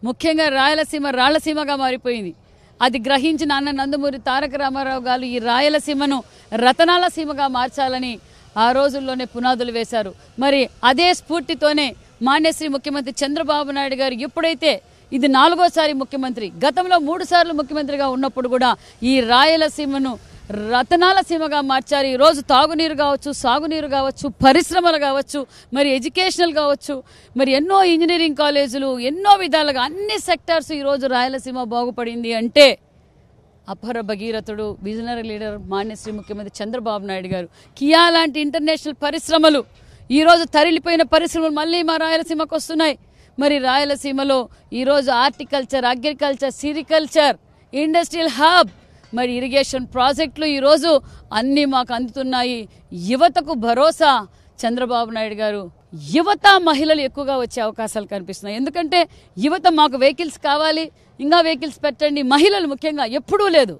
ముఖ్యంగా రాయలసీమ రాళ్లసీమగా మారిపోయింది. అది గ్రహించిన అన్న నందమూరి తారక రామారావు గారు ఈ రాయలసీమను రతనాల సీమగా మార్చాలని ఆ రోజుల్లోనే పునాదులు వేశారు. మరి అదే స్ఫూర్తితోనే మాన్యశ్రీ ముఖ్యమంత్రి చంద్రబాబు నాయుడు గారు ఎప్పుడైతే ఇది 4వ ముఖ్యమంత్రి, గతంలో 3 సార్లు ముఖ్యమంత్రిగా ఉన్నప్పుడు కూడా ఈ రాయలసీమను రతనాల సీమగా మార్చారు. ఈరోజు తాగునీరు కావచ్చు, సాగునీరు కావచ్చు, పరిశ్రమలు కావచ్చు, మరి ఎడ్యుకేషనల్ కావచ్చు, మరి ఎన్నో ఇంజనీరింగ్ కాలేజీలు, ఎన్నో విధాలుగా అన్ని సెక్టార్స్ ఈరోజు రాయలసీమ బాగుపడింది అంటే అపర భగీరథుడు విజనరీ లీడర్ మాన్యశ్రీ ముఖ్యమంత్రి చంద్రబాబు నాయుడు గారు. కియా లాంటి ఇంటర్నేషనల్ పరిశ్రమలు, ఈరోజు తరలిపోయిన పరిశ్రమలు మళ్ళీ మా రాయలసీమకు వస్తున్నాయి. మరి రాయలసీమలో ఈరోజు horticulture, agriculture, sericulture, industrial hub, మరి ఇరిగేషన్ ప్రాజెక్టులు ఈరోజు అన్నీ మాకు అందుతున్నాయి. యువతకు భరోసా చంద్రబాబు నాయుడు గారు. యువత మహిళలు ఎక్కువగా వచ్చే అవకాశాలు కనిపిస్తున్నాయి. ఎందుకంటే యువత మాకు వెహికల్స్ కావాలి, ఇంకా వెహికల్స్ పెట్టండి, మహిళలు ముఖ్యంగా ఎప్పుడూ లేదు.